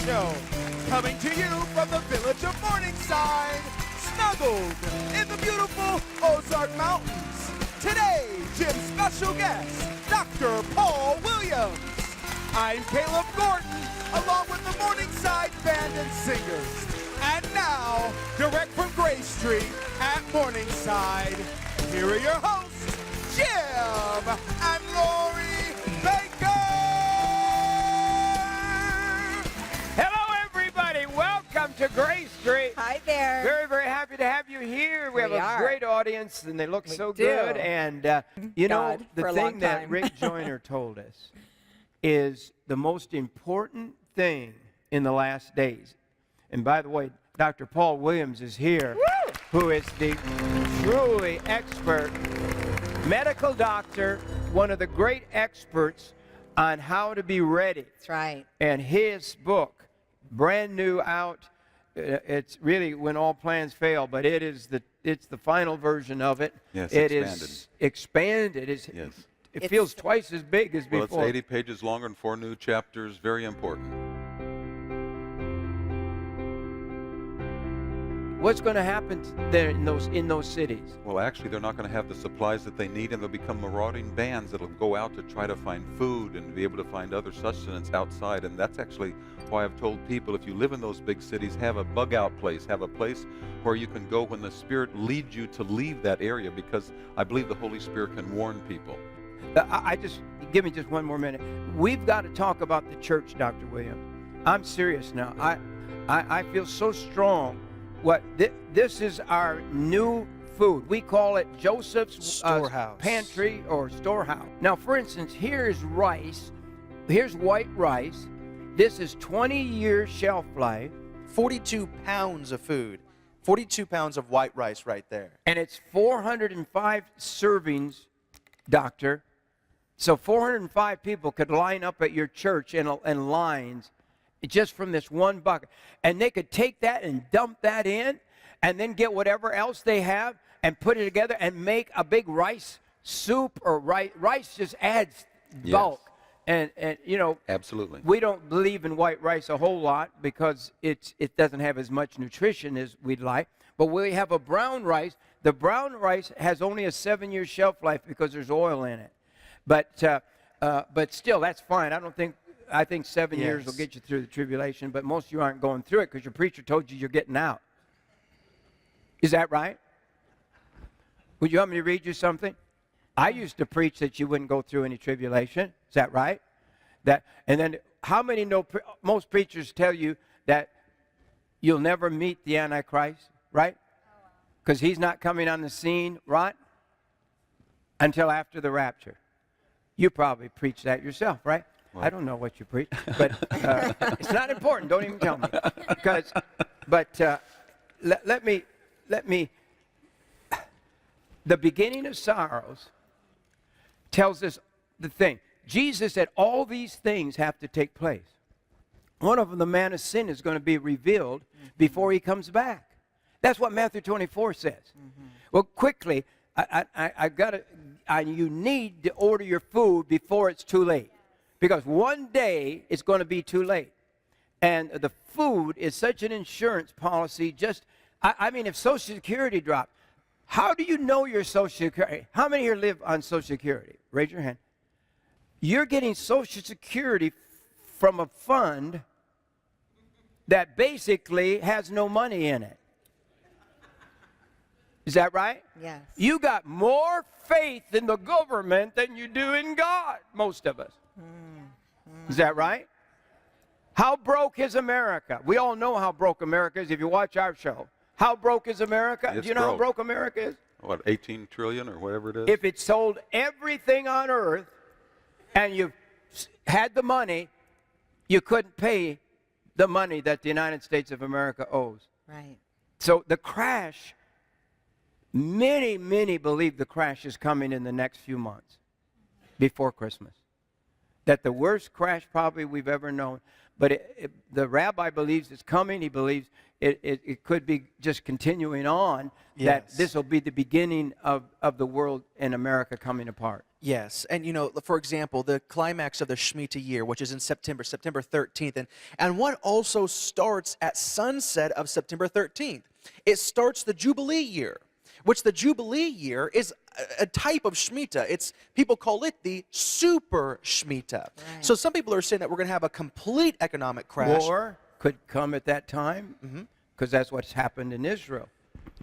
Show, coming to you from the village of Morningside, snuggled in the beautiful Ozark Mountains. Today, Jim's special guest, Dr. Paul Williams. I'm Caleb Gordon, along with the Morningside Band and Singers. And now, direct from Gray Street at Morningside, here are your hosts, Jim and Lori Bakker. Hello, everybody. Welcome to Gray Street. Hi there. Very, very happy to have you here. We have a great audience, and they look so do. good. And, you know, the thing that Rick Joyner told us is the most important thing in the last days. And by the way, Dr. Paul Williams is here, who is the truly expert medical doctor, one of the great experts on how to be ready. That's right. And his book, brand new out, it's really When All Plans Fail, but it's the final version of it. Yes, it expanded. is expanded. Yes. It feels twice as big as Well, before. it's 80 pages longer and 4 new chapters. Very important. What's going to happen there in those cities? Well, actually, they're not going to have the supplies that they need, and they'll become marauding bands that'll go out to try to find food and be able to find other sustenance outside. And that's actually why I've told people, if you live in those big cities, have a bug-out place. Have a place where you can go when the Spirit leads you to leave that area, because I believe the Holy Spirit can warn people. Give me just one more minute. We've got to talk about the church, Dr. Williams. I'm serious now. I feel so strong. This is our new food. We call it Joseph's Storehouse. Pantry or storehouse. Now, for instance, here's rice. Here's white rice. This is 20 years shelf life. 42 pounds of food. 42 pounds of white rice right there. And it's 405 servings, doctor. So 405 people could line up at your church in lines just from this one bucket. And they could take that and dump that in and then get whatever else they have and put it together and make a big rice soup or rice. Rice just adds bulk. Yes. And you know, Absolutely. we don't believe in white rice a whole lot because it doesn't have as much nutrition as we'd like. But we have a brown rice. The brown rice has only a 7-year shelf life because there's oil in it. But still, that's fine. I think 7 years will get you through the tribulation, but most of you aren't going through it because your preacher told you you're getting out. Is that right? Would you want me to read you something? I used to preach that you wouldn't go through any tribulation. Is that right? And then how many know, most preachers tell you that you'll never meet the Antichrist, right? Because he's not coming on the scene, right? Until after the rapture. You probably preach that yourself, right? Well, I don't know what you preach, but it's not important. Don't even tell me. Let me. The beginning of sorrows tells us the thing. Jesus said all these things have to take place. One of them, the man of sin, is going to be revealed before he comes back. That's what Matthew 24 says. Well, quickly, you need to order your food before it's too late. Because one day it's going to be too late. And the food is such an insurance policy. I mean, if Social Security dropped, how do you know your Social Security? How many here live on Social Security? Raise your hand. You're getting Social Security from a fund that basically has no money in it. Is that right? Yes. You got more faith in the government than you do in God, most of us. Is that right? How broke is America? We all know how broke America is if you watch our show. How broke is America? It's Do you know broke. how broke America is? What, 18 trillion or whatever it is? If it sold everything on earth and you had the money, you couldn't pay the money that the United States of America owes. Right. So the crash, many believe the crash is coming in the next few months before Christmas. That the worst crash probably we've ever known. But the rabbi believes it's coming. He believes it could be just continuing on, that this will be the beginning of the world and America coming apart. Yes, and for example, the climax of the Shemitah year, which is in September 13th, and what also starts at sunset of September 13th? It starts the Jubilee year, which the Jubilee year is a type of Shemitah. People call it the Super Shemitah. Right. So some people are saying that we're going to have a complete economic crash. War could come at that time, because that's what's happened in Israel.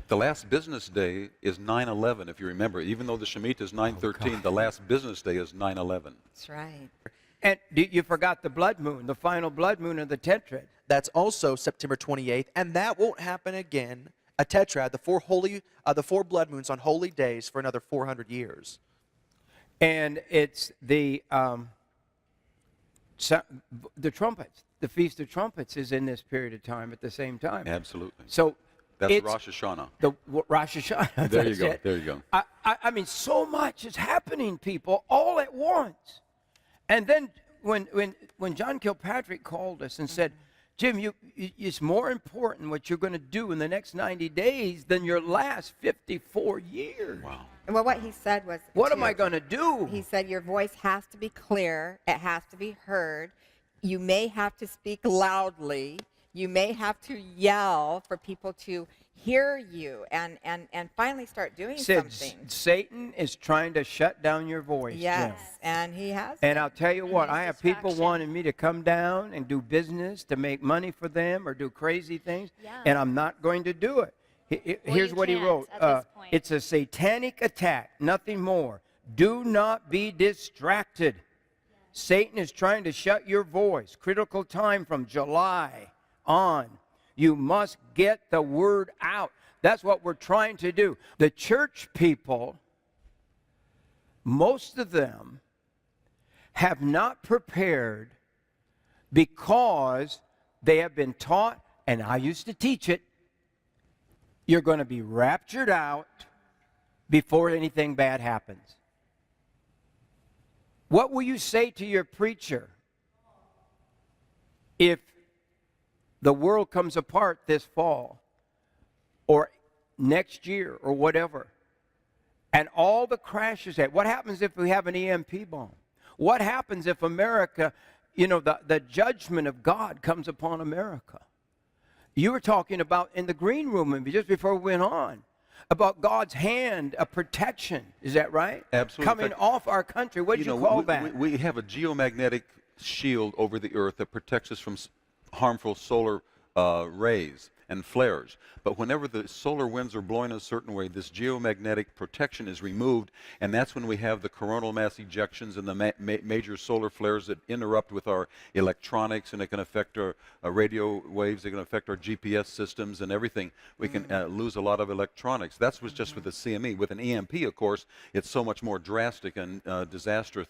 The last business day is 9/11, if you remember. Even though the Shemitah is 9/13, the last business day is 9/11. That's right. And you forgot the blood moon, the final blood moon of the tetrad. That's also September 28th, and that won't happen again. A tetrad, the four blood moons on holy days for another 400 years. And it's the trumpets. The Feast of Trumpets is in this period of time at the same time. Absolutely. So That's it's Rosh Hashanah. the Rosh Hashanah. There you that's go. it. There you go. I mean, so much is happening, people, all at once. And then when John Kilpatrick called us and said, Jim, it's more important what you're going to do in the next 90 days than your last 54 years. Wow. Well, what he said was, What am I going to do? He said, your voice has to be clear. It has to be heard. You may have to speak loudly. You may have to yell for people to hear you and finally start doing Said something. Satan is trying to shut down your voice. Yes, Jim. and he has. And I'll tell you what, I have people distraction. wanting me to come down and do business to make money for them or do crazy things, Yeah. and I'm not going to do it. Here's you what he can't wrote. at this point. It's a satanic attack, nothing more. Do not be distracted. Satan is trying to shut your voice. Critical time from July on. You must get the word out. That's what we're trying to do. The church people, most of them, have not prepared because they have been taught, and I used to teach it, you're going to be raptured out before anything bad happens. What will you say to your preacher if the world comes apart this fall or next year or whatever, and all the crashes that? What happens if we have an EMP bomb? What happens if America, the judgment of God comes upon America? You were talking about in the green room just before we went on about God's hand of protection. Is that right? Absolutely. Coming off our country. What did you call that? We have a geomagnetic shield over the earth that protects us from harmful solar rays and flares. But whenever the solar winds are blowing a certain way, this geomagnetic protection is removed, and that's when we have the coronal mass ejections and the major solar flares that interrupt with our electronics, and it can affect our radio waves, it can affect our GPS systems and everything. We can lose a lot of electronics. That's just with the CME. With an EMP, of course, it's so much more drastic and disastrous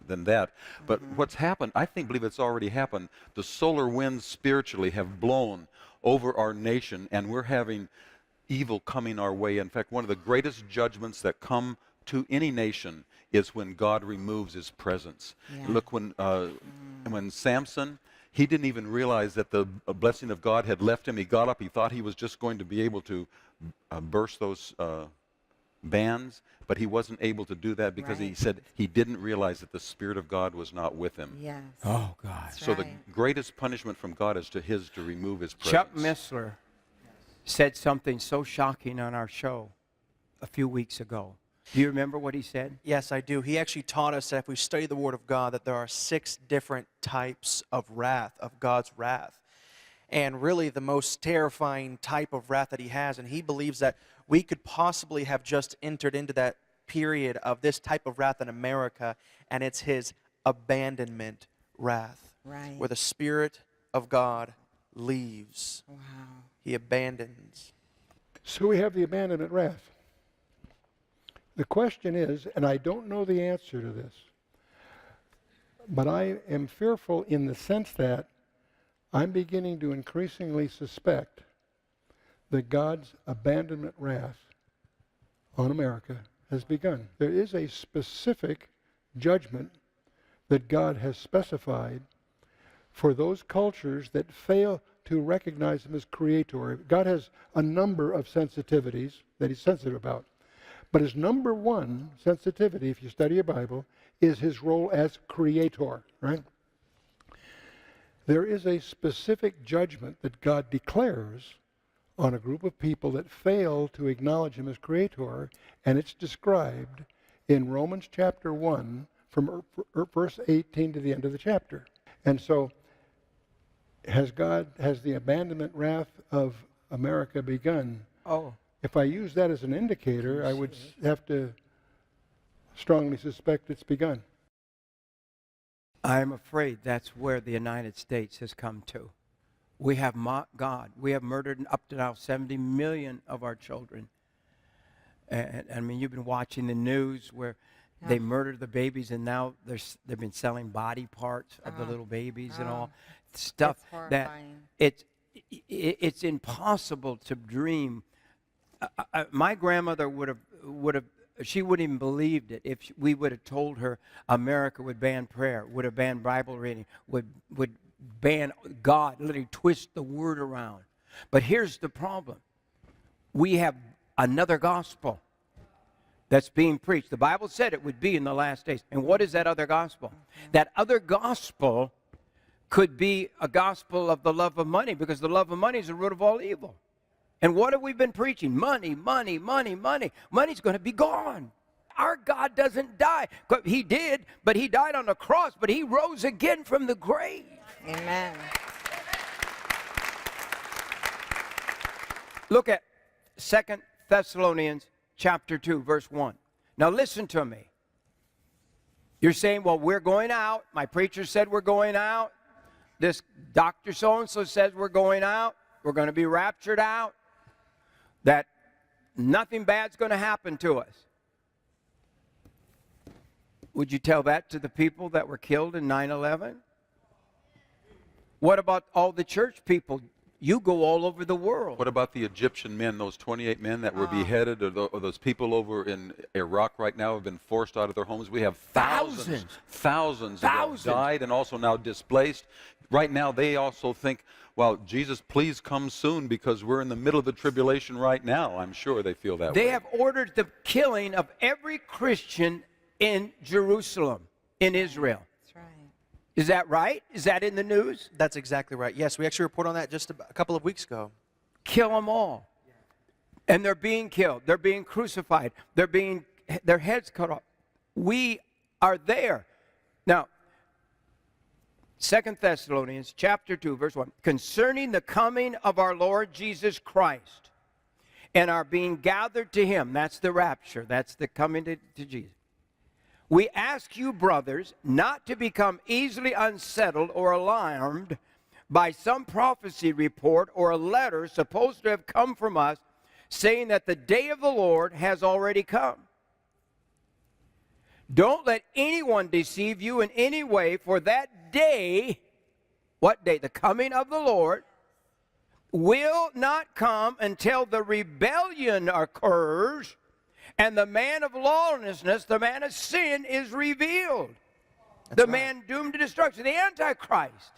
than that. But what's happened, I believe it's already happened, the solar winds spiritually have blown over our nation, and we're having evil coming our way. In fact, one of the greatest judgments that come to any nation is when God removes his presence. Yeah. Look, when Samson, he didn't even realize that the blessing of God had left him. He got up, he thought he was just going to be able to burst those bands, but he wasn't able to do that because he Right. said he didn't realize that the Spirit of God was not with him. Yes. Oh, God. That's So right. the greatest punishment from God is to remove his presence. Chuck Missler said something so shocking on our show a few weeks ago. Do you remember what he said? Yes, I do. He actually taught us that if we study the Word of God, that there are 6 different types of wrath, of God's wrath. And really the most terrifying type of wrath that he has, and he believes that we could possibly have just entered into that period of this type of wrath in America, and it's his abandonment wrath. Right. Where the Spirit of God leaves. Wow. He abandons. So we have the abandonment wrath. The question is, and I don't know the answer to this, but I am fearful in the sense that I'm beginning to increasingly suspect that God's abandonment wrath on America has begun. There is a specific judgment that God has specified for those cultures that fail to recognize him as creator. God has a number of sensitivities that he's sensitive about. But his number one sensitivity, if you study your Bible, is his role as creator, right? There is a specific judgment that God declares on a group of people that fail to acknowledge him as creator, and it's described in Romans chapter 1 from verse 18 to the end of the chapter. And so, has the abandonment wrath of America begun? Oh. If I use that as an indicator, I would have to strongly suspect it's begun. I'm afraid that's where the United States has come to. We have mocked God. We have murdered up to now 70 million of our children. And I mean, you've been watching the news where they murdered the babies, and now they've been selling body parts of the little babies and all stuff that it's impossible to dream. My grandmother would have. She wouldn't even believed it if we would have told her America would ban prayer, would have banned Bible reading, would ban God, literally twist the word around. But here's the problem. We have another gospel that's being preached. The Bible said it would be in the last days. And what is that other gospel? That other gospel could be a gospel of the love of money, because the love of money is the root of all evil. And what have we been preaching? Money, money, money, money. Money's going to be gone. Our God doesn't die. He did, but he died on the cross, but he rose again from the grave. Amen. Look at 2 Thessalonians chapter 2, verse 1. Now listen to me. You're saying, well, we're going out. My preacher said we're going out. This Dr. So-and-so says we're going out. We're going to be raptured out. That nothing bad's going to happen to us. Would you tell that to the people that were killed in 9/11? What about all the church people? You go all over the world. What about the Egyptian men, those 28 men that were beheaded, or those people over in Iraq right now have been forced out of their homes? We have thousands that have died and also now displaced. Right now, they also think, well, Jesus, please come soon, because we're in the middle of the tribulation right now. I'm sure they feel that way. They have ordered the killing of every Christian in Jerusalem, in Israel. That's right. Is that right? Is that in the news? That's exactly right. Yes, we actually reported on that just a couple of weeks ago. Kill them all. And they're being killed. They're being crucified. Their heads cut off. We are there. Now, 2 Thessalonians chapter 2, verse 1. Concerning the coming of our Lord Jesus Christ and our being gathered to him. That's the rapture. That's the coming to Jesus. We ask you, brothers, not to become easily unsettled or alarmed by some prophecy report or a letter supposed to have come from us, saying that the day of the Lord has already come. Don't let anyone deceive you in any way, for that day, what day? The coming of the Lord will not come until the rebellion occurs and the man of lawlessness, the man of sin, is revealed. The man doomed to destruction, the Antichrist.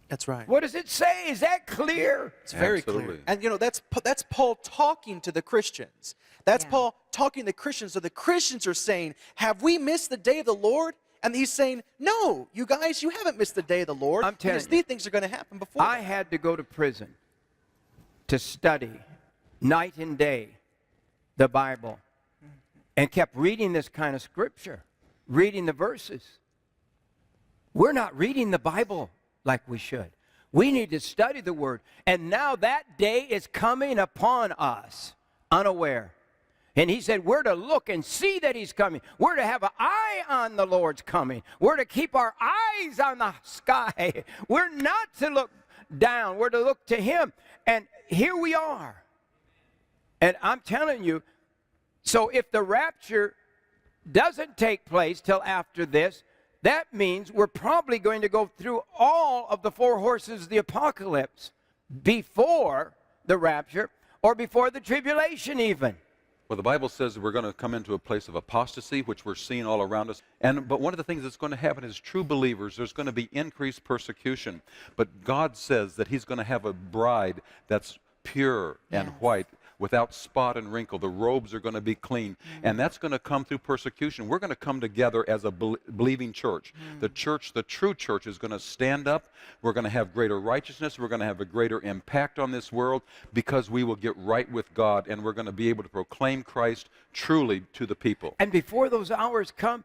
That's right. What does it say? Is that clear? It's very clear. And you know, that's Paul talking to the Christians. That's Paul talking to the Christians. So the Christians are saying, have we missed the day of the Lord? And he's saying, no, you guys, you haven't missed the day of the Lord. I'm telling because you, these things are going to happen before. I had to go to prison to study night and day the Bible, and kept reading this kind of scripture, reading the verses. We're not reading the Bible like we should. We need to study the Word. And now that day is coming upon us unaware. And he said we're to look and see that he's coming. We're to have an eye on the Lord's coming. We're to keep our eyes on the sky. We're not to look down. We're to look to him. And here we are. And I'm telling you, so if the rapture doesn't take place till after this, that means we're probably going to go through all of the four horses of the apocalypse before the rapture or before the tribulation even. Well, the Bible says that we're going to come into a place of apostasy, which we're seeing all around us. But one of the things that's going to happen is true believers, there's going to be increased persecution. But God says that he's going to have a bride that's pure and white. without spot and wrinkle. The robes are going to be clean. And that's going to come through persecution. We're going to come together as a believing church. The church, the true church, is going to stand up. We're going to have greater righteousness. We're going to have a greater impact on this world because we will get right with God, and we're going to be able to proclaim Christ truly to the people. And before those hours come,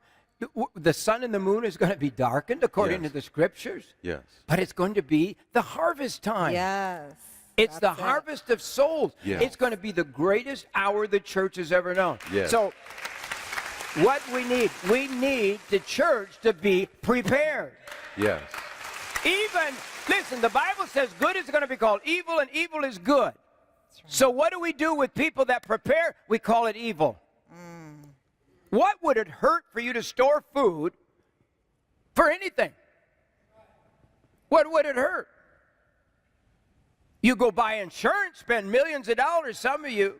the sun and the moon is going to be darkened according Yes. to the scriptures. Yes. But it's going to be the harvest time. Yes. It's the that's it. harvest of souls. Yeah. It's going to be the greatest hour the church has ever known. Yes. So what we need the church to be prepared. Yes. Even, listen, the Bible says good is going to be called evil and evil is good. So what do we do with people that prepare? We call it evil. What would it hurt for you to store food for anything? What would it hurt? You go buy insurance, spend millions of dollars. Some of you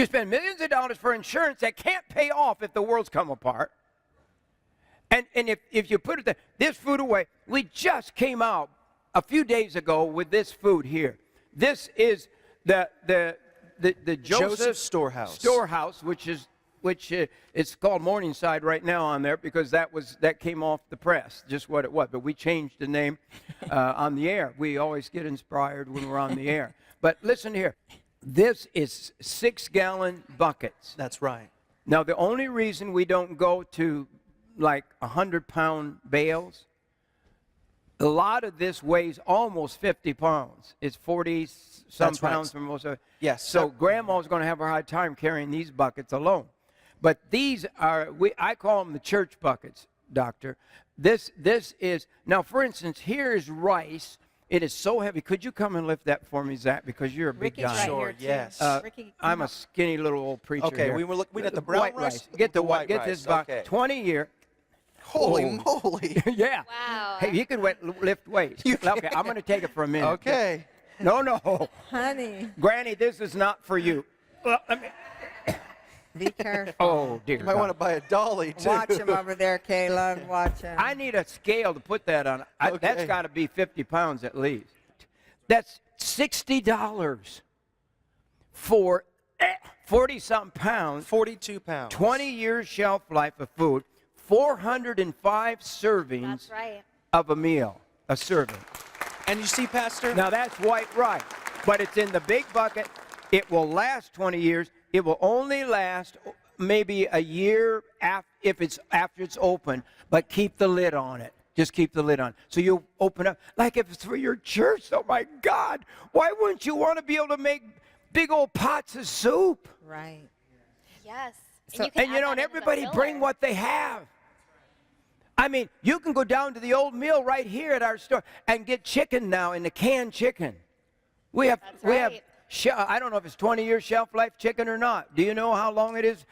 spend millions of dollars for insurance that can't pay off if the world's come apart. And if you put this food away, we just came out a few days ago with this food here. This is the Joseph Storehouse, which it's called Morningside right now on there because that came off the press, just what it was. But we changed the name on the air. We always get inspired when we're on the air. But listen here, this is 6-gallon buckets. That's right. Now the only reason we don't go to like 100-pound bales, a lot of this weighs almost 50 pounds. It's 40-some That's right. pounds for most of it. Yes. So Grandma's going to have a hard time carrying these buckets alone. But these are, I call them the church buckets, Doctor. This is, now for instance, here is rice. It is so heavy. Could you come and lift that for me, Zach, because you're a big Ricky's guy. right Sure, here, too. yes. Ricky, I'm a skinny little old preacher Okay, here. we were looking at the brown white rice. Get the white get rice. this bucket. Okay. 20 year. Holy moly. Yeah. Wow. Hey, you can lift weights. Okay, I'm going to take it for a minute. Okay. No. honey, Granny, this is not for you. be careful. Oh, dear You might God. want to buy a dolly, too. Watch him over there, Caleb. Watch him. I need a scale to put that on. That's Okay. got to be 50 pounds at least. That's $60 for 40-something pounds, 42 pounds. 20 years shelf life of food, 405 servings That's right. of a meal, a serving. And you see, Pastor? Now that's white rice, but it's in the big bucket. It will last 20 years. It will only last maybe a year after it's open, but keep the lid on it. Just keep the lid on. So you open up, like if it's for your church, oh my God, why wouldn't you want to be able to make big old pots of soup? Right. Yes. So- can And you add know, that and into the everybody bring filler. what they have. I mean, you can go down to the old mill right here at our store and get chicken now in the canned chicken. We have, That's we have. right. I don't know if it's 20-year shelf life chicken or not. Do you know how long it is?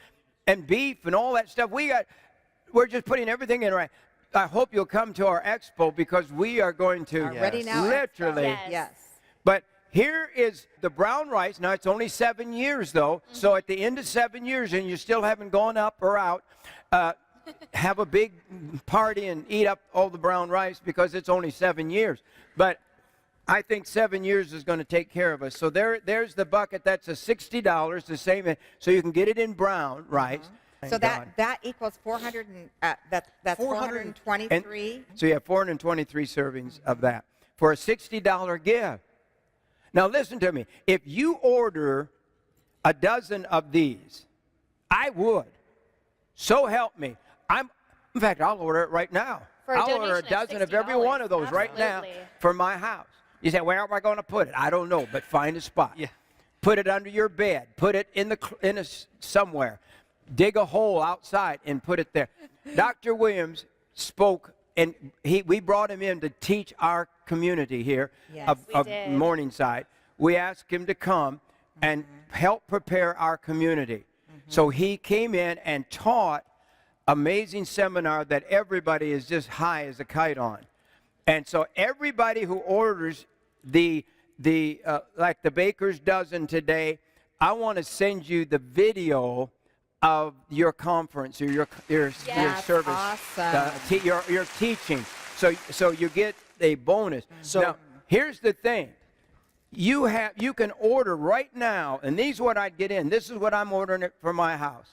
And beef and all that stuff. We're just putting everything in right. I hope you'll come to our expo because we are going to Our Ready Now literally. Yes. Yes. But here is the brown rice. Now, it's only 7 years, though. So at the end of 7 years, and you still haven't gone up or out, have a big party and eat up all the brown rice because it's only 7 years. But I think 7 years is going to take care of us. So there's the bucket. That's a $60, the same. So you can get it in brown rice. So Thank God. that equals 400 and that's 423. So you have 423 servings of that for a $60 gift. Now listen to me. If you order a dozen of these, I would. So help me. In fact, I'll order it right now. For a I'll order a donation of dozen of every $60. one of those right now Absolutely. for my house. You say, where am I going to put it? I don't know, but find a spot. Yeah. Put it under your bed. Put it somewhere. Dig a hole outside and put it there. Dr. Williams spoke, and we brought him in to teach our community here Yes. of did. Morningside. We asked him to come and help prepare our community. So he came in and taught amazing seminar that everybody is just high as a kite on. And so everybody who orders like the Baker's dozen today, I want to send you the video of your conference or your That's service, awesome. your teaching. So you get a bonus. So- now, here's the thing. You can order right now, and these is what I'd get in. This is what I'm ordering it for my house.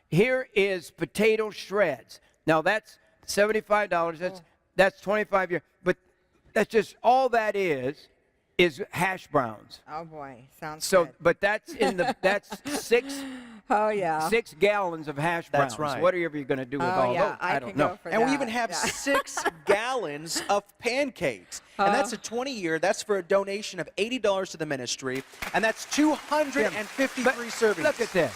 Here is potato shreds. Now that's $75. That's 25 years. But that's just all that is hash browns. Oh boy, sounds So, good. but that's six Oh yeah. 6 gallons of hash browns. That's right. Whatever you're going to do with Oh all yeah, those, I don't can know. go for And that. we even have Yeah. 6 gallons of pancakes. And that's a 20-year. That's for a donation of $80 to the ministry. And that's 253 But servings. look at this.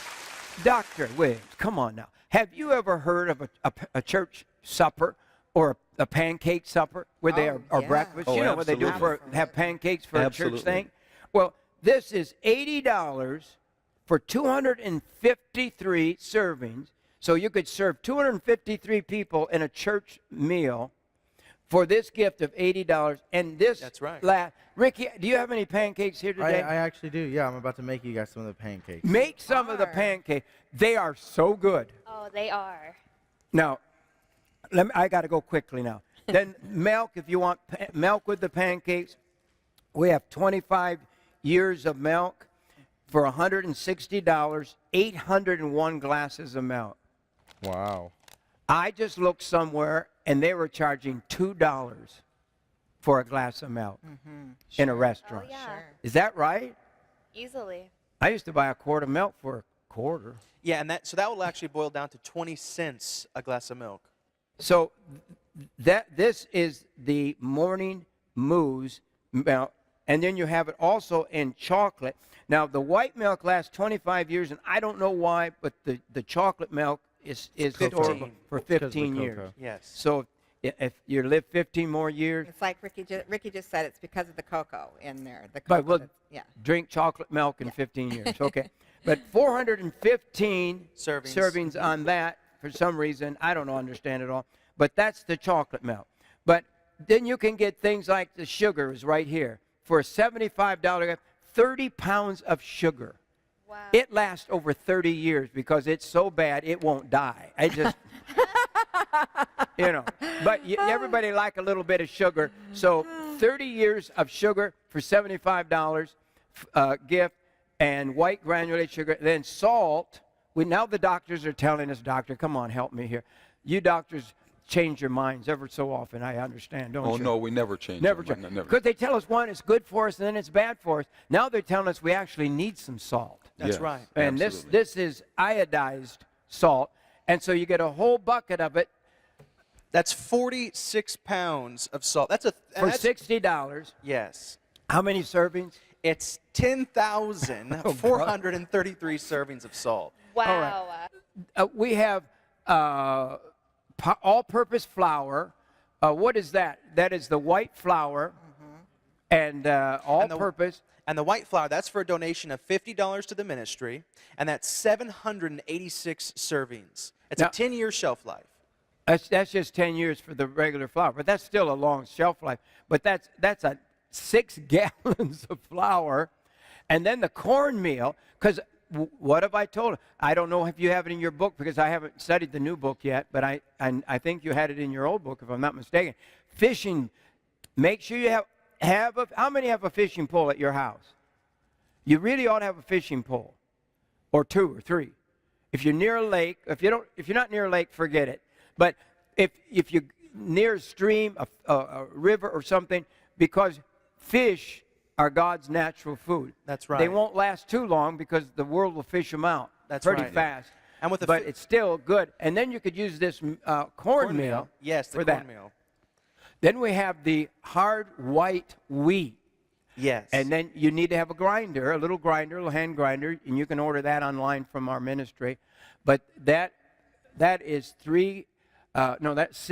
Dr. Williams, come on now. Have you ever heard of a church supper or a pancake supper where they are yeah. breakfast? Oh, You know what they do absolutely. have pancakes for a Absolutely. church thing? Well, this is $80 for 253 servings. So you could serve 253 people in a church meal for this gift of $80. And this That's right. Ricky, do you have any pancakes here today? I actually do. Yeah, I'm about to make you guys some of the pancakes. Make some of the Are. pancakes. They are so good. Oh, they are. Now, I got to go quickly now. Then milk, if you want milk with the pancakes, we have 25 years of milk for $160, 801 glasses of milk. Wow. I just looked somewhere, and they were charging $2 for a glass of milk in a restaurant. Oh, yeah. Sure. Is that right? Easily. I used to buy a quart of milk for a quarter. Yeah, and that will actually boil down to 20 cents a glass of milk. So this is the morning moose milk, and then you have it also in chocolate. Now the white milk lasts 25 years, and I don't know why, but the chocolate milk is 15. historical for Because of the 15 years. cocoa. Yes. So if you live 15 more years, It's like Ricky just said. It's because of the cocoa in there. The but cocoa. we'll Yeah. drink chocolate milk in 15 years. Okay, but 415 Servings. servings on that for some reason. I don't understand it all. But that's the chocolate milk. But then you can get things like the sugar is right here for a $75, 30 pounds of sugar. Wow. It lasts over 30 years because it's so bad it won't die. I just, But everybody like a little bit of sugar. So 30 years of sugar for $75 gift, and white granulated sugar. Then salt. Now the doctors are telling us, doctor, come on, help me here. You doctors change your minds ever so often. I understand, don't Oh, you? no, we never change. Never our change. mind. Never. Because they tell us one, it's good for us, and then it's bad for us. Now they're telling us we actually need some salt. That's Yes, right. And absolutely. this is iodized salt. And so you get a whole bucket of it That's 46 pounds of salt. That's for $60. Yes. How many servings? It's 10,433 servings of salt. Wow. We have all-purpose flour. What is that? That is the white flour and all-purpose. And the white flour, that's for a donation of $50 to the ministry, and that's 786 servings. It's Now- a 10-year shelf life. That's just 10 years for the regular flour, but that's still a long shelf life. But that's 6 gallons of flour, and then the cornmeal. Because what have I told her? I don't know if you have it in your book because I haven't studied the new book yet. But I think you had it in your old book, if I'm not mistaken. Fishing. Make sure you have how many have a fishing pole at your house? You really ought to have a fishing pole, or 2 or 3. If you're near a lake, if you're not near a lake, forget it. But if you're near a stream, a river or something, because fish are God's natural food. That's right. They won't last too long because the world will fish them out That's pretty right. fast. And with the but fi- it's still good. And then you could use this cornmeal. Yes, the for that. cornmeal. Then we have the hard white wheat. Yes. And then you need to have a grinder, a little hand grinder, and you can order that online from our ministry. But that is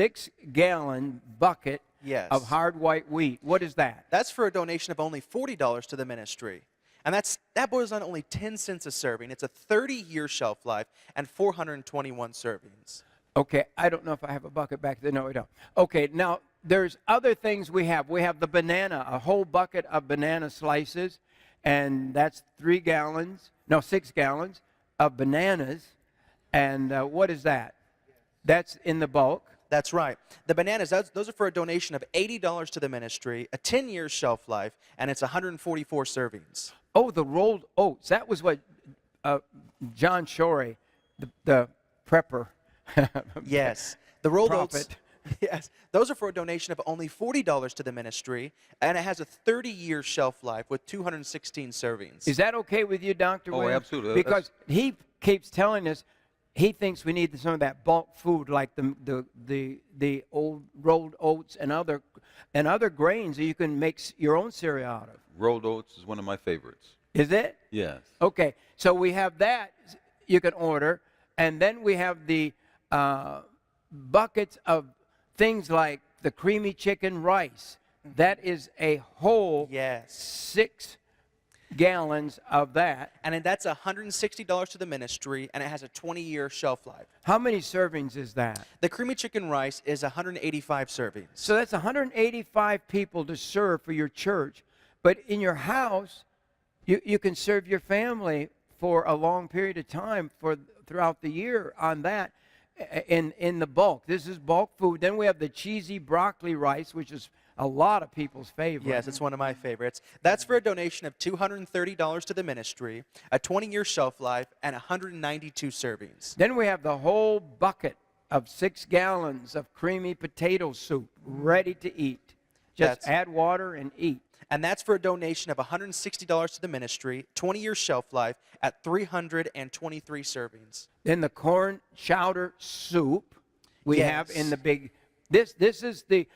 6-gallon bucket Yes. of hard white wheat. What is that? That's for a donation of only $40 to the ministry. And that boils down to only 10 cents a serving. It's a 30-year shelf life and 421 servings. Okay, I don't know if I have a bucket back there. No, we don't. Okay, now there's other things we have. We have the banana, a whole bucket of banana slices, and that's 6 gallons of bananas. And what is that? That's in the bulk. That's right. The bananas, those are for a donation of $80 to the ministry, a 10-year shelf life, and it's 144 servings. Oh, the rolled oats. That was what John Shorey, the prepper. Yes. The rolled oats. Prophet. Yes. Those are for a donation of only $40 to the ministry, and it has a 30-year shelf life with 216 servings. Is that okay with you, Dr. Oh, Williams? absolutely. Because he keeps telling us he thinks we need some of that bulk food, like the old rolled oats and other grains that you can make your own cereal out of. Rolled oats is one of my favorites. Is it? Yes. Okay, so we have that you can order, and then we have the buckets of things like the creamy chicken rice. That is a whole Yes. 6 gallons of that. And that's $160 to the ministry, and it has a 20-year shelf life. How many servings is that? The creamy chicken rice is 185 servings. So that's 185 people to serve for your church. But in your house, you can serve your family for a long period of time throughout the year on that in the bulk. This is bulk food. Then we have the cheesy broccoli rice, which is a lot of people's favorite. Yes, it's one of my favorites. That's for a donation of $230 to the ministry, a 20-year shelf life, and 192 servings. Then we have the whole bucket of 6 gallons of creamy potato soup ready to eat. Just add water and eat. And that's for a donation of $160 to the ministry, 20-year shelf life, at 323 servings. Then the corn chowder soup we have in Yes. the big. This is the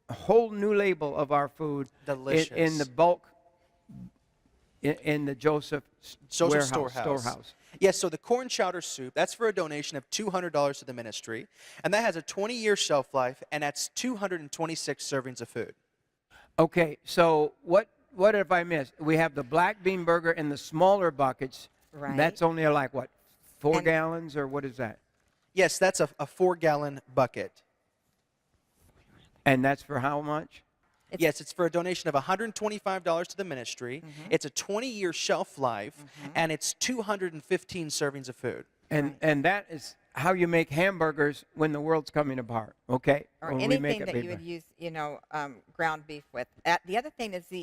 whole new label of our food. Delicious. In the bulk in the Joseph warehouse, storehouse. Yes, so the corn chowder soup, that's for a donation of $200 to the ministry, and that has a 20-year shelf life, and that's 226 servings of food. Okay, so what have I missed? We have the black bean burger in the smaller buckets. Right. That's only like what, 4 And- gallons, or what is that? Yes, that's a 4-gallon bucket. And that's for how much? Yes, it's for a donation of $125 to the ministry. It's a 20-year shelf life, and it's 215 servings of food. And that is how you make hamburgers when the world's coming apart, okay? Or When we anything make it that you bigger. would use, ground beef with. The other thing is the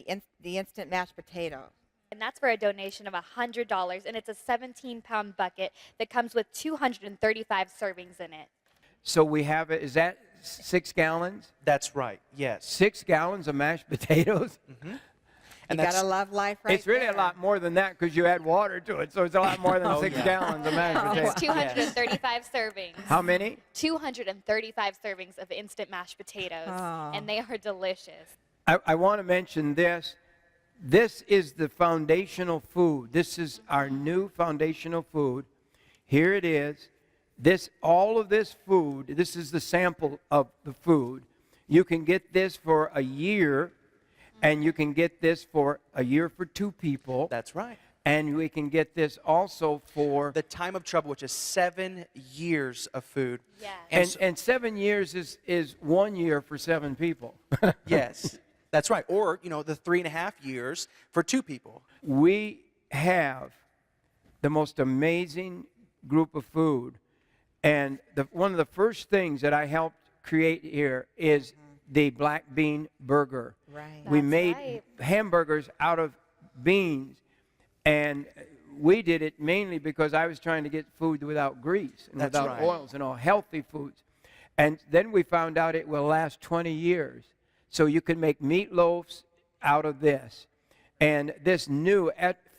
instant mashed potato. And that's for a donation of $100, and it's a 17-pound bucket that comes with 235 servings in it. So we have it, is that 6 gallons? That's right, yes. 6 gallons of mashed potatoes? And You that's gotta love life right It's really there. a lot more than that because you add water to it, so it's a lot more than 6 gallons of mashed It's potatoes. 235 servings. How many? 235 servings of instant mashed potatoes, and they are delicious. I want to mention this. This is the foundational food. This is our new foundational food. Here it is. All of this food, this is the sample of the food. You can get this for a year, and you can get this for a year for 2 people. That's right. And we can get this also for The time of trouble, which is 7 years of food. Yes. and 7 years is 1 year for 7 people. Yes, that's right. Or, the 3.5 years for 2 people. We have the most amazing group of food. And one of the first things that I helped create here is the black bean burger. Right. We That's made right. hamburgers out of beans. And we did it mainly because I was trying to get food without grease and That's without right. oils and all healthy foods. And then we found out it will last 20 years. So you can make meatloaves out of this. And this new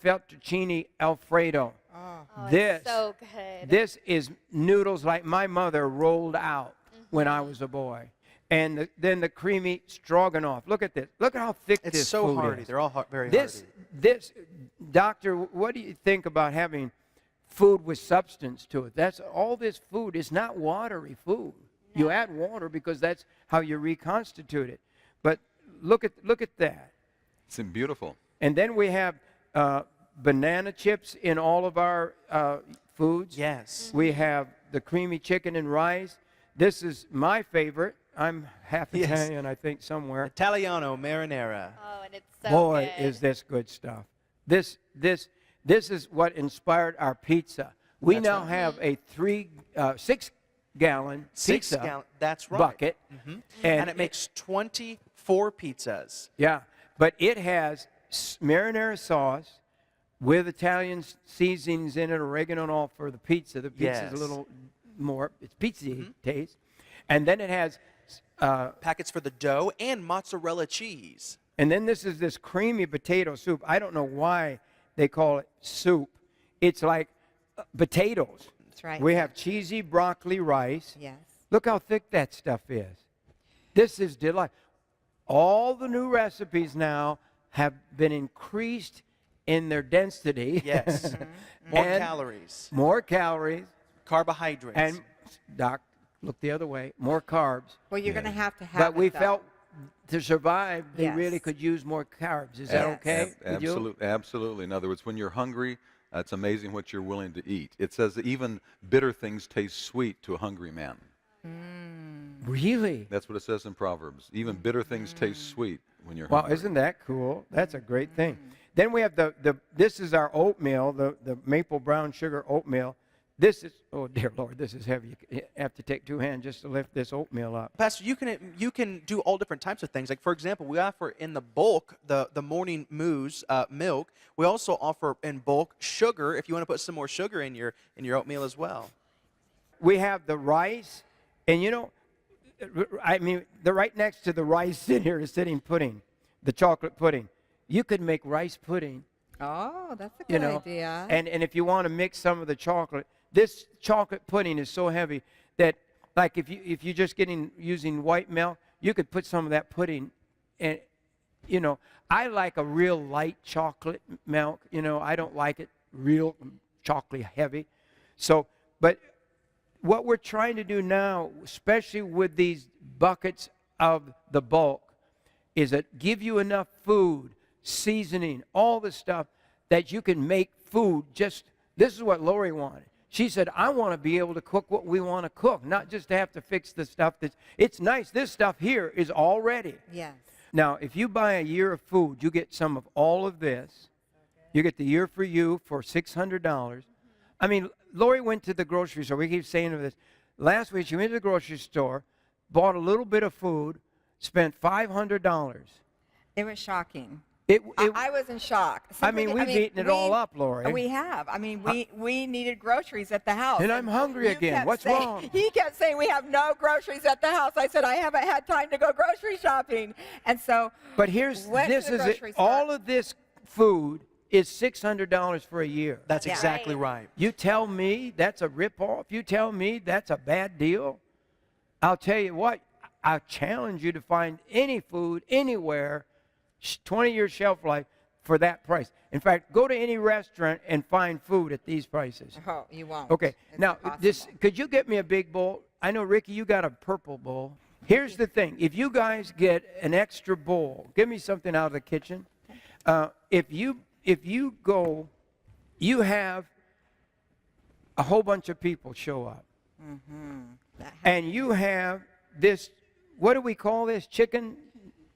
fettuccine Alfredo. Oh, This, it's so good. this is noodles like my mother rolled out when I was a boy. And then the creamy stroganoff. Look at this. Look at how thick It's this so food hearty. is. They're all very This, Doctor, what do you think about having food with substance to it? That's all this food is not watery food. You add water because that's how you reconstitute it. But look at that. It's beautiful. And then we have banana chips in all of our foods. Yes. We have the creamy chicken and rice. This is my favorite. I'm half Yes. Italian, I think, somewhere. Italiano marinara. Oh, and it's so Boy, good. is this good stuff. This is what inspired our pizza. We That's now right. have a 6-gallon pizza That's right. bucket. And it makes 24 pizzas. Yeah, but it has marinara sauce with Italian seasonings in it, oregano and all for the pizza. The pizza's a Yes. little more, it's pizza taste. And then it has, Packets for the dough and mozzarella cheese. and then this creamy potato soup. I don't know why they call it soup. It's like potatoes. That's right. We have cheesy broccoli rice. Yes. Look how thick that stuff is. This is delight. All the new recipes now have been increased in their density. Yes. More And calories, More calories. carbohydrates. And, Doc, look the other way. More carbs. Well, you're going to have to have But we it, though. felt to survive, they Yes. really could use more carbs. Is that Yes. okay? with you? Absolutely, absolutely. In other words, when you're hungry, it's amazing what you're willing to eat. It says that even bitter things taste sweet to a hungry man. Really? That's what it says in Proverbs. Even bitter things taste sweet when you're Wow, hungry. isn't that cool? That's a great thing. Then we have this is our oatmeal, the maple brown sugar oatmeal. This is, oh dear Lord, this is heavy. You have to take 2 hands just to lift this oatmeal up. Pastor, you can do all different types of things. Like, for example, we offer in the bulk the morning moose milk. We also offer in bulk sugar if you want to put some more sugar in your oatmeal as well. We have the rice, and you know, I mean, right next to the rice in here is sitting pudding, the chocolate pudding. You could make rice pudding, Oh, that's a good you know, idea. and if you want to mix some of the chocolate, this chocolate pudding is so heavy that, like, if you're just using white milk, you could put some of that pudding, and you know, I like a real light chocolate milk. You know, I don't like it real chocolate heavy. So, but what we're trying to do now, especially with these buckets of the bulk, is that give you enough food, seasoning, all the stuff that you can make food. Just this is what Lori wanted. She said, I want to be able to cook what we want to cook, not just to have to fix the stuff that's, it's nice. This stuff here is all ready. Yes. Now, if you buy a year of food, you get some of all of this. You get the year for you for $600. I mean, Lori went to the grocery store. We keep saying this. Last week, she went to the grocery store, bought a little bit of food, spent $500. It was shocking. It, I was in shock. I mean, we've eaten it all up, Lori. We have. I mean, we needed groceries at the house. And I'm hungry you again. kept What's saying- wrong? He kept saying we have no groceries at the house. I said I haven't had time to go grocery shopping, and so. But here's went to this the is it. grocery store. All of this food is $600 for a year. That's Yeah. exactly right. You tell me that's a ripoff. You tell me that's a bad deal. I'll tell you what. I challenge you to find any food anywhere, 20-year shelf life for that price. In fact, go to any restaurant and find food at these prices. Oh, you won't. Okay. It's Now, impossible. could you get me a big bowl? I know, Ricky, you got a purple bowl. Here's the thing. If you guys get an extra bowl, give me something out of the kitchen. If you go, you have a whole bunch of people show up. That And you have this, what do we call this? Chicken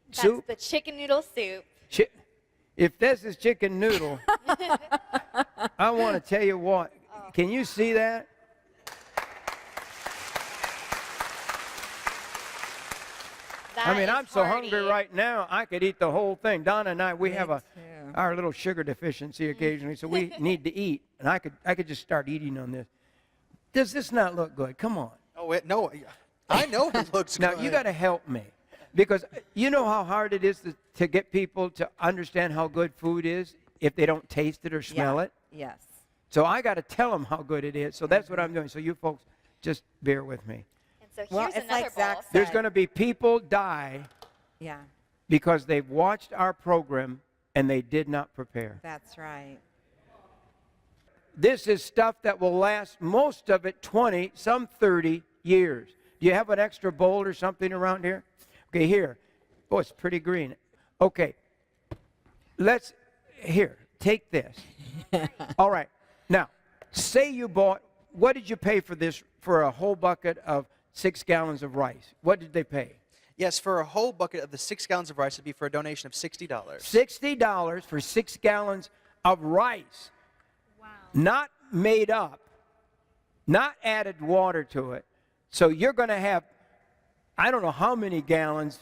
That's soup? the chicken noodle soup. If this is chicken noodle, I want to tell you what. Can you see that? I mean, That I'm is so hearty. hungry right now, I could eat the whole thing. Donna and I, we Me have too. our little sugar deficiency occasionally, so we need to eat. And I could just start eating on this. Does this not look good? Come on. Oh, no, I know it looks Now, good. you got to help me. Because you know how hard it is to get people to understand how good food is if they don't taste it or smell it? Yes. So I got to tell them how good it is. So that's what I'm doing. So you folks, just bear with me. And so Well, here's it's another like bowl. Zach There's said. going to be people die Yeah, because they've watched our program and they did not prepare. that's right. This is stuff that will last, most of it 20, some 30 years. Do you have an extra bowl or something around here? Okay, here. Oh, it's pretty green. Okay. Here, take this. All right. Now, say you bought, what did you pay for this, for a whole bucket of 6 gallons of rice? What did they pay? Yes, for a whole bucket of the 6 gallons of rice, it'd be for a donation of $60. $60 for 6 gallons of rice. Wow. Not made up, not added water to it. So you're going to have, I don't know how many gallons,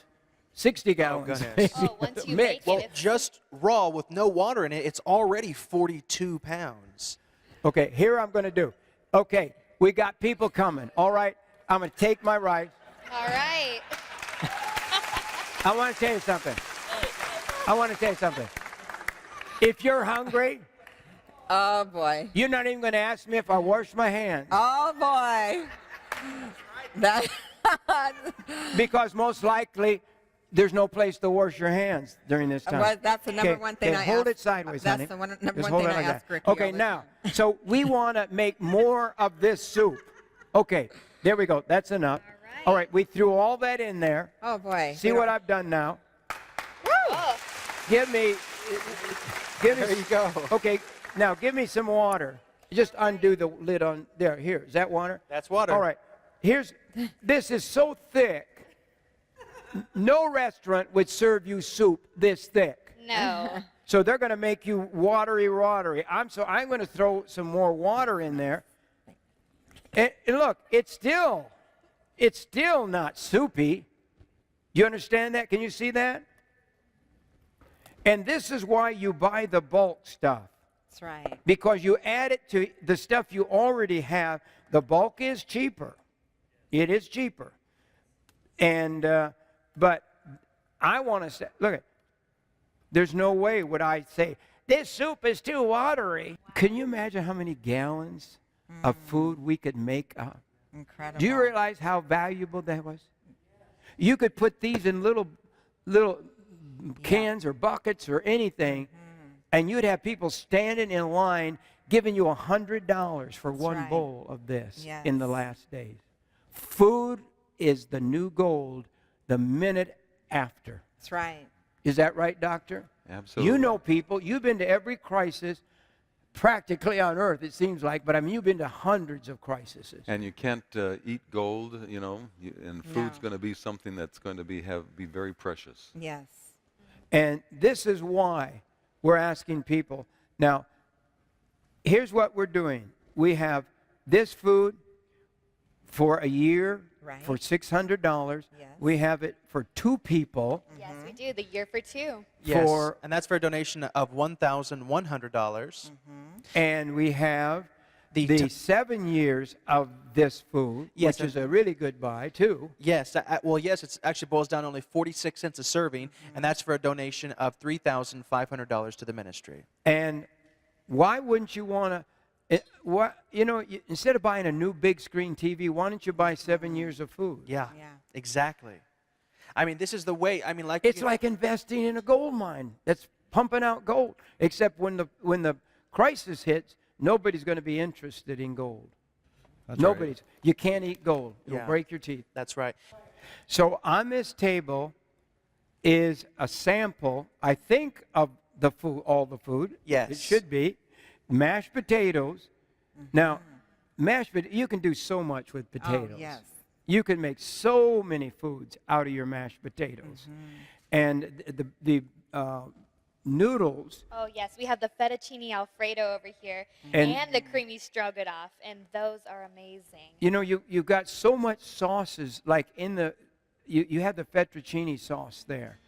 60 gallons. goodness. Oh, once you Mixed. make it, Well, it's just raw with no water in it, it's already 42 pounds. Okay, here I'm going to do. Okay, we got people coming. All right, I'm going to take my rice. all right. I want to tell you something. If you're hungry, Oh boy. you're not even going to ask me if I wash my hands. Oh boy. That. Because most likely, there's no place to wash your hands during this time. Well, that's the number one thing I hold ask. it sideways, That's honey. the number Just one hold thing it I like that. ask Ricky Okay, all the now, so we want to make more of this soup. Okay, there we go. That's enough. All right, we threw all that in there. Oh boy. See what I've done now? Oh, Give me. There you go. Okay, now give me some water. Just undo the lid on there. Here, is that water? That's water. All right. This is so thick. No restaurant would serve you soup this thick. no. So they're going to make you watery. I'm going to throw some more water in there. And look, it's still not soupy. You understand that? Can you see that? And this is why you buy the bulk stuff. That's right. Because you add it to the stuff you already have. The bulk is cheaper. It is cheaper. And but I want to say, look, there's no way would I say, this soup is too watery. Can you imagine how many gallons of food we could make up? Incredible. Do you realize how valuable that was? You could put these in little cans or buckets or anything, and you'd have people standing in line giving you $100 for one right. bowl of this Yes. in the last days. Food is the new gold the minute after. That's right. Is that right, doctor? Absolutely. You know people. You've been to every crisis practically on earth, it seems like, but I mean, you've been to hundreds of crises. And you can't eat gold, and food's No. going to be something that's going to be very precious. Yes. And this is why we're asking people. Now, here's what we're doing. We have this food for a year Right. for $600. Yes. We have it for 2 people Yes, we do. The year for 2. Yes, for, and that's for a donation of $1,100. and we have The the t- 7 years of this food, Yes, which is a really good buy too. Yes, yes, it actually boils down to only 46 cents a serving, and that's for a donation of $3,500 to the ministry. And why wouldn't you want to? Instead of buying a new big screen TV, why don't you buy 7 years of food? Yeah, Yeah. exactly. I mean, this is the way. I mean, like It's like investing in a gold mine that's pumping out gold. Except when the crisis hits, nobody's going to be interested in gold. That's Nobody's. You can't eat gold. It'll Yeah. break your teeth. That's right. So on this table is a sample, I think, of the food, all the food. Yes. It should be. Mashed potatoes. Now, you can do so much with potatoes. Oh, yes. You can make so many foods out of your mashed potatoes. And the noodles, Oh, yes. We have the fettuccine Alfredo over here And- and the creamy stroganoff, and those are amazing. you've got so much sauces, like you have the fettuccine sauce there.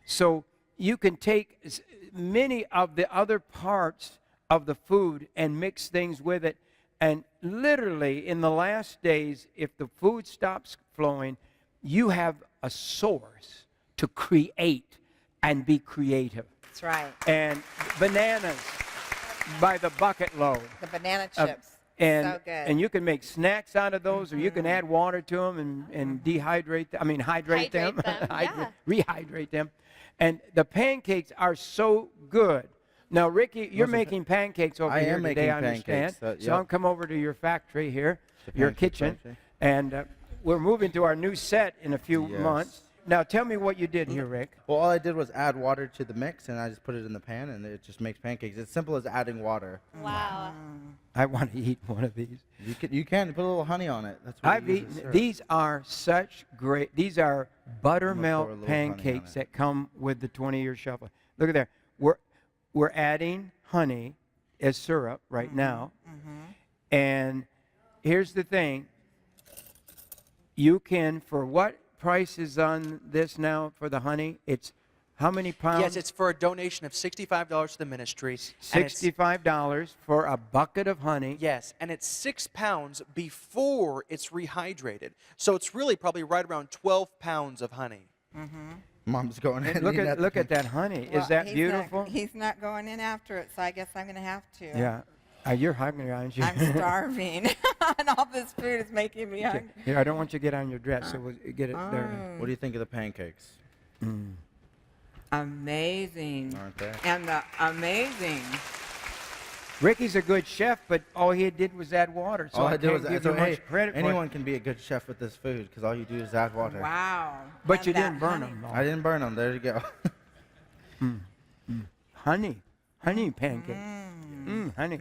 So you can take many of the other parts of the food and mix things with it. And literally, in the last days, if the food stops flowing, you have a source to create and be creative. That's right. And bananas by the bucket load. The banana Uh, chips. And, So good. and you can make snacks out of those, or you can add water to them and dehydrate them. I mean, hydrate them. Hydrate them, Rehydrate them. And the pancakes are so good. Now, Ricky, you're making pancakes over I here am today, making I understand. pancakes, So yep. I'll come over to your factory here, The your pancake kitchen, factory. and we're moving to our new set in a few Yes. months. Now, tell me what you did here, Rick. Well, all I did was add water to the mix, and I just put it in the pan, and it just makes pancakes. It's simple as adding water. Wow. I want to eat one of these. You can put a little honey on it. That's what I've you use eaten. as syrup. These are such great. These are buttermilk little honey on pancakes it. that come with the 20-year shelf life. Look at there. We're adding honey as syrup right now, and here's the thing. You can, for what price is on this now for the honey? It's how many pounds? Yes, it's for a donation of $65 to the ministry. and it's- $65 for a bucket of honey. Yes, and it's 6 pounds before it's rehydrated. So it's really probably right around 12 pounds of honey. Mom's going in. Look at that honey. Well, Is that he's beautiful? He's not going in after it, so I guess I'm going to have to. Yeah. You're hungry, aren't you? I'm starving, and all this food is making me hungry. Here, I don't want you to get on your dress, so we'll get it there. What do you think of the pancakes? Amazing. Aren't they? And the amazing. Ricky's a good chef, but all he did was add water, so All I I did can't was give so, you hey, much credit for anyone it. can be a good chef with this food because all you do is add water. Wow. But And you that didn't burn honey. them. I didn't burn them. There you go. Honey pancake. Honey.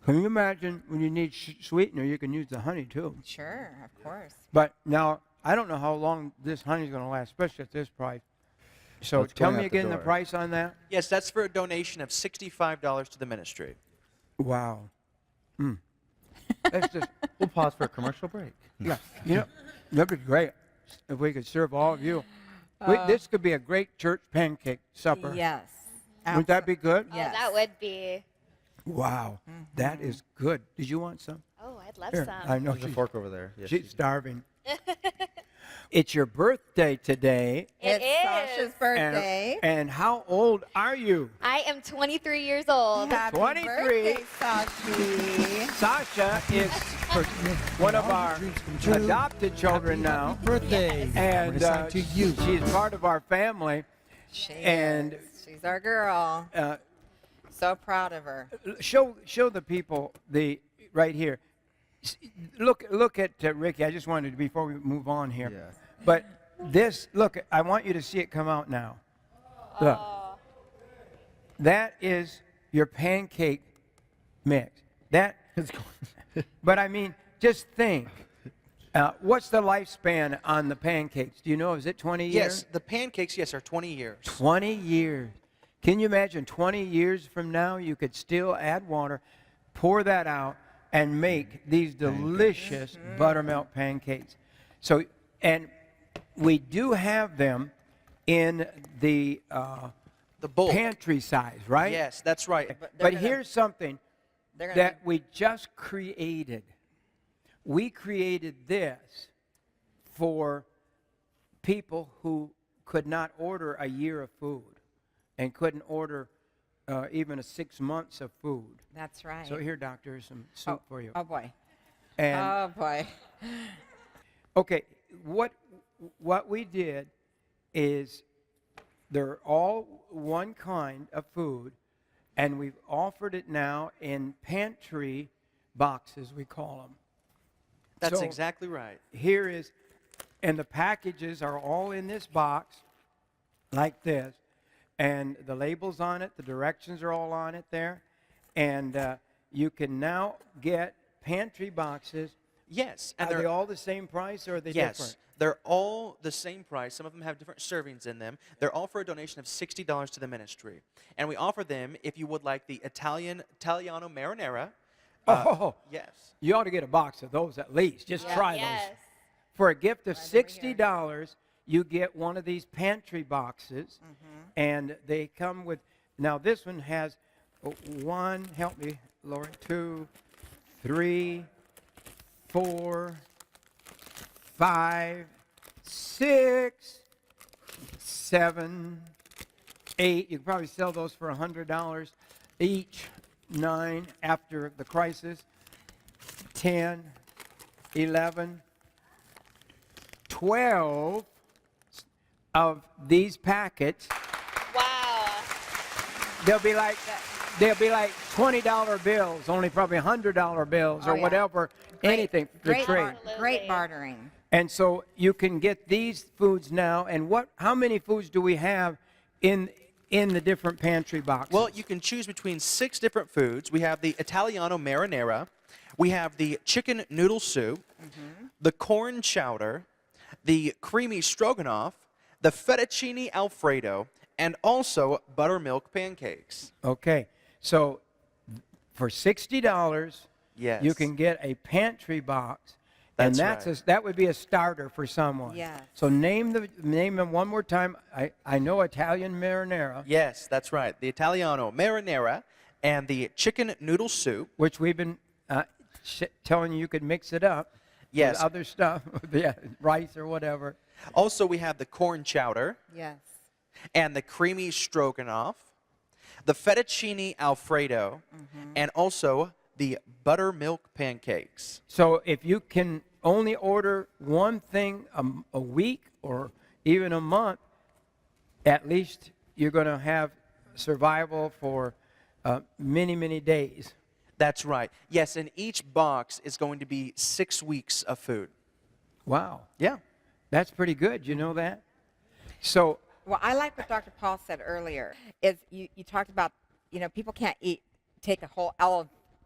Can you imagine when you need sweetener, you can use the honey too. Sure, of course. But now, I don't know how long this honey's going to last, especially at this price. So Well, it's tell going me out the again the door. price on that. Yes, that's for a donation of $65 to the ministry. Wow. That's just, We'll pause for a commercial break. yeah, you know, that'd be great if we could serve all of you. This could be a great church pancake supper. Yes. Would that be good? Oh, Yes. that would be. Wow, that is good. Did you want some? Oh, I'd love Here, some. I know There's a she's, fork over there. Yes, she's starving. It's your birthday today. It's It Sasha's is. birthday. And how old are you? I am 23 years old. Happy 23. birthday, Sashi. Sasha is one of our adopted children now. Birthday. And to you. she's part of our family. She And, is. She's our girl. So proud of her. Show the people the right here. Look at Ricky. I just wanted to, before we move on here. Yeah. But this, look, I want you to see it come out now. Look. That is your pancake mix. That, but I mean, just think. What's the lifespan on the pancakes? Do you know? Is it 20 years? Yes, the pancakes, yes, are 20 years. 20 years. Can you imagine 20 years from now you could still add water, pour that out, and make these delicious buttermilk pancakes? So, and we do have them in the bowl. pantry size, right? Yes, that's right. But here's something They're gonna that we just created. We created this for people who could not order a year of food and couldn't order even 6 months of food. That's right. So here, doctor, here's some soup for you. Oh boy. And Oh boy. okay, what we did is they're all one kind of food, and we've offered it now in pantry boxes, we call them. That's So, exactly right. Here is, and the packages are all in this box like this, and the labels on it, the directions are all on it there, and you can now get pantry boxes. Yes, and Are they they're all the same price, or are they yes, different? they're all the same price. Some of them have different servings in them. They're all for a donation of $60 to the ministry, and we offer them if you would like the Italiano marinara. Oh, Yes. you ought to get a box of those at least. Just try Yes. those. For a gift of Right over here. $60, you get one of these pantry boxes, and they come with. Now this one has one. Help me, Lori. 2, 3, 4, 5, 6, 7, 8. You can probably sell those for $100 each. 9 after the crisis. 10, 11, 12 of these packets. Wow. They'll be like $20 bills, only probably $100 bills Oh, or yeah. whatever, anything to Great, trade. great bartering. And so you can get these foods now. And how many foods do we have in the different pantry boxes? Well, you can choose between 6 different foods. We have the Italiano marinara. We have the chicken noodle soup, the corn chowder, the creamy stroganoff, the fettuccine alfredo, and also buttermilk pancakes. Okay, so for $60, Yes. You can get a pantry box. That's And right. that would be a starter for someone. Yes. So name them one more time. I know Italian marinara, Yes, that's right. The Italiano marinara and the chicken noodle soup. which we've been telling you could mix it up Yes. with other stuff, yeah, rice or whatever. Also, we have the corn chowder Yes. and the creamy stroganoff, the fettuccine alfredo, and also the buttermilk pancakes. So if you can only order one thing a week or even a month, at least you're going to have survival for many, many days. That's right. Yes, and each box is going to be 6 weeks of food. Wow. Yeah. That's pretty good. You know that? So, Well, I like what Dr. Paul said earlier. Is you talked about, people can't take a whole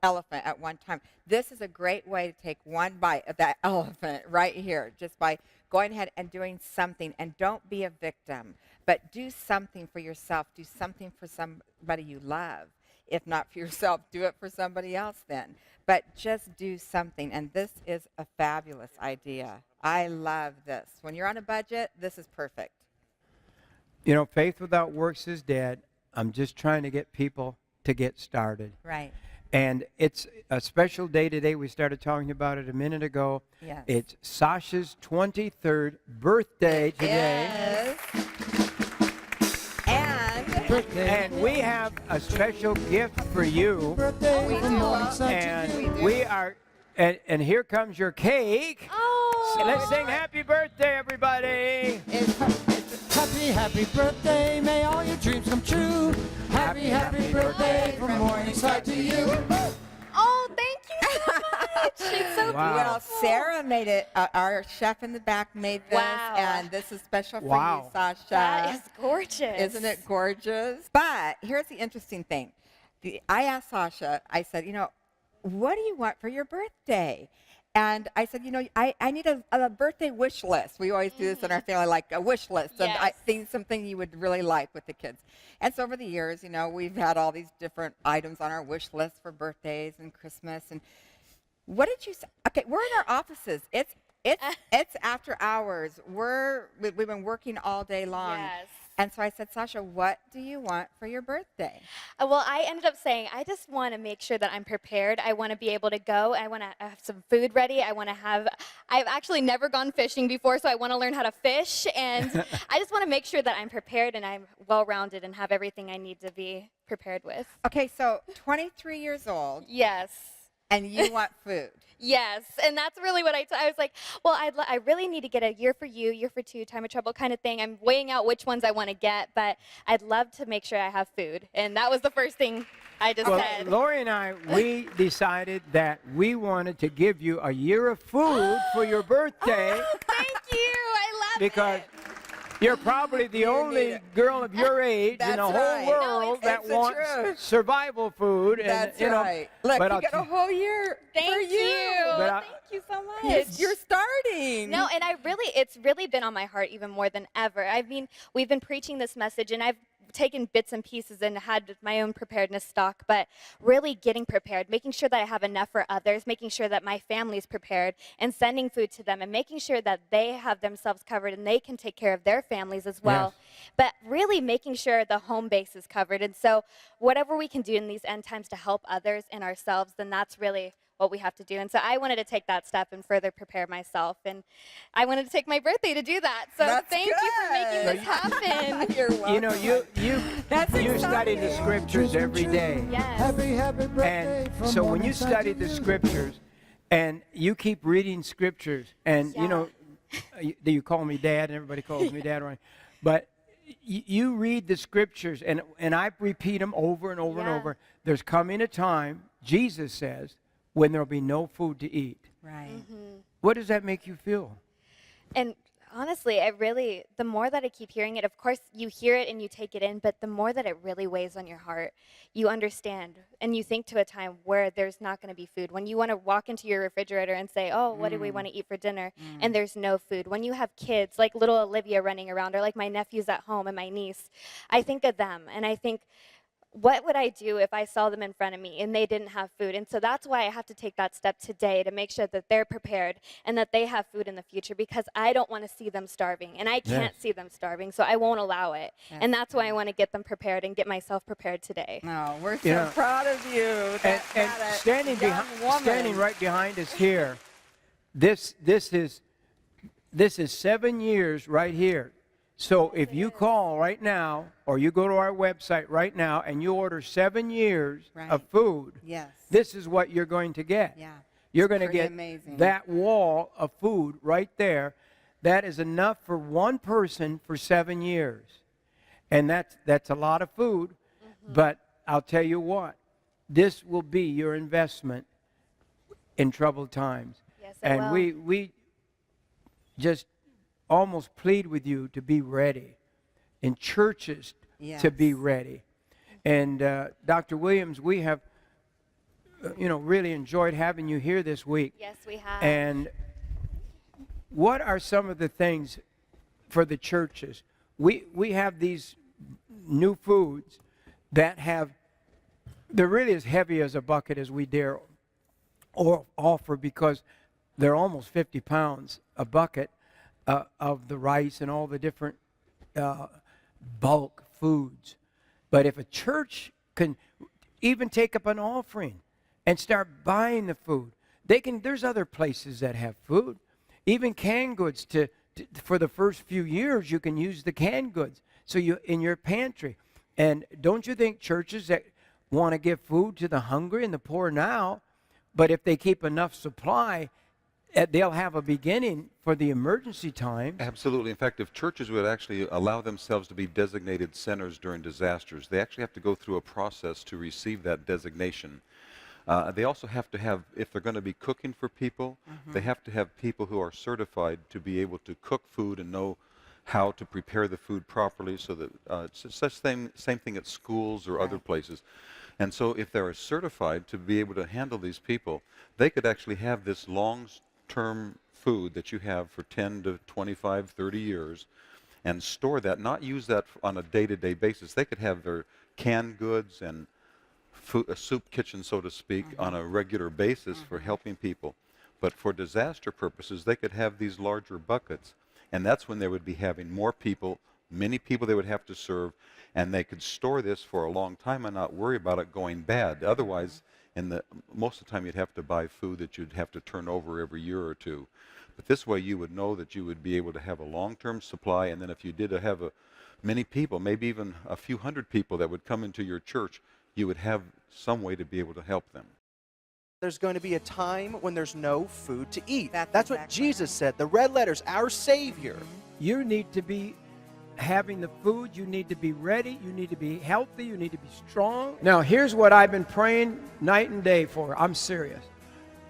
elephant at one time. This is a great way to take one bite of that elephant right here, just by going ahead and doing something. And don't be a victim, but do something for yourself. Do something for somebody you love. If not for yourself, do it for somebody else then. But just do something. And this is a fabulous idea. I love this. When you're on a budget, this is perfect. faith without works is dead. I'm just trying to get people to get started. Right. And it's a special day today. We started talking about it a minute ago. Yes. It's Sasha's 23rd birthday today. Yes. And And we have a special gift for you. we do. And we are, and here comes your cake. Oh. Let's sing happy birthday, everybody. Happy, happy birthday, may all your dreams come true. Happy, happy birthday from Morningside to you. Oh, thank you so much. It's so Wow. Well, Sarah made it. Our chef in the back made this, Wow. and this is special for Wow. you, Sasha. That is gorgeous. Isn't it gorgeous? But here's the interesting thing. I asked Sasha, I said, what do you want for your birthday? And I said, I need a birthday wish list. We always do this in our family, like a wish list of Yes. something you would really like with the kids. And so over the years, we've had all these different items on our wish list for birthdays and Christmas. And what did you say? Okay, we're in our offices. It's after hours. We've been working all day long. Yes. And so I said, Sasha, what do you want for your birthday? Well, I ended up saying, I just want to make sure that I'm prepared. I want to be able to go. I want to have some food ready. I've actually never gone fishing before, so I want to learn how to fish. And I just want to make sure that I'm prepared and I'm well-rounded and have everything I need to be prepared with. Okay, so 23 years old, Yes. and you want food. Yes, and that's really what I was like, well, I really need to get a year for you, year for two, time of trouble kind of thing. I'm weighing out which ones I want to get, but I'd love to make sure I have food. And that was the first thing I just Well, said. Lori and I, we decided that we wanted to give you a year of food for your birthday Thank you. I love because it. you're probably the only girl of your age in That's the whole right. world No, that it's the wants truth. survival food. And, That's right. Look, but you I'll get a whole year for Thank you. you. But I- Thank you so much. You're starting. No, and it's really been on my heart even more than ever. I mean, we've been preaching this message, and I've taken bits and pieces and had my own preparedness stock, but really getting prepared, making sure that I have enough for others, making sure that my family's prepared, and sending food to them, and making sure that they have themselves covered and they can take care of their families as well. Yes. But really making sure the home base is covered. And so whatever we can do in these end times to help others and ourselves, then that's really what we have to do. And so I wanted to take that step and further prepare myself. And I wanted to take my birthday to do that. So That's thank you for making good. this happen. You're welcome. you That's study the exciting. scriptures every day. Yes. Happy, happy birthday And from so when you Morningside study to the you. scriptures and you keep reading scriptures and you call me dad and everybody calls me dad, right? But you read the scriptures and I repeat them over and over and Yeah. over. There's coming a time, Jesus says, when there'll be no food to eat. Right. What does that make you feel? And honestly, the more that I keep hearing it, of course, you hear it and you take it in, but the more that it really weighs on your heart, you understand. And you think to a time where there's not going to be food. When you want to walk into your refrigerator and say, oh, what do we want to eat for dinner? And there's no food. When you have kids, like little Olivia running around, or like my nephews at home and my niece, I think of them. And I think, what would I do if I saw them in front of me and they didn't have food? And so that's why I have to take that step today to make sure that they're prepared and that they have food in the future, because I don't want to see them starving, and I can't see them starving, so I won't allow it. And that's why I want to get them prepared and get myself prepared today. No, we're so proud of you. And standing right behind us here, this is 7 years right here. So if you call right now, or you go to our website right now and you order 7 years of food, this is what you're going to get. Yeah. You're going to get amazing. that wall of food right there. That is enough for one person for 7 years. And that's a lot of food. But I'll tell you what, this will be your investment in troubled times. Yes, it And will. we just almost plead with you to be ready, in churches to be ready. And Dr. Williams, we have, really enjoyed having you here this week. Yes, we have. And what are some of the things for the churches? We have these new foods that they're really as heavy as a bucket as we dare offer, because they're almost 50 pounds a bucket. Of the rice and all the different bulk foods. But if a church can even take up an offering and start buying the food, there's other places that have food. Even canned goods, for the first few years, you can use the canned goods. So in your pantry. And don't you think churches that want to give food to the hungry and the poor now, but if they keep enough supply, they'll have a beginning for the emergency time. Absolutely. In fact, if churches would actually allow themselves to be designated centers during disasters, they actually have to go through a process to receive that designation. They also have to have, if they're going to be cooking for people, they have to have people who are certified to be able to cook food and know how to prepare the food properly, so that it's the same thing at schools or other places. And so if they're certified to be able to handle these people, they could actually have this long-term food that you have for 10 to 25, 30 years and store that, not use that on a day-to-day basis. They could have their canned goods and a soup kitchen, so to speak, on a regular basis for helping people. But for disaster purposes, they could have these larger buckets, and that's when they would be having more people, many people they would have to serve, and they could store this for a long time and not worry about it going bad. Otherwise, most of the time you'd have to buy food that you'd have to turn over every year or two. But this way you would know that you would be able to have a long-term supply, and then if you did have many people, maybe even a few hundred people that would come into your church, you would have some way to be able to help them. There's going to be a time when there's no food to eat. That's what exactly Jesus said. The red letters, our Savior. You need to be having the food, you need to be ready, you need to be healthy, you need to be strong. Now, here's what I've been praying night and day for. I'm serious.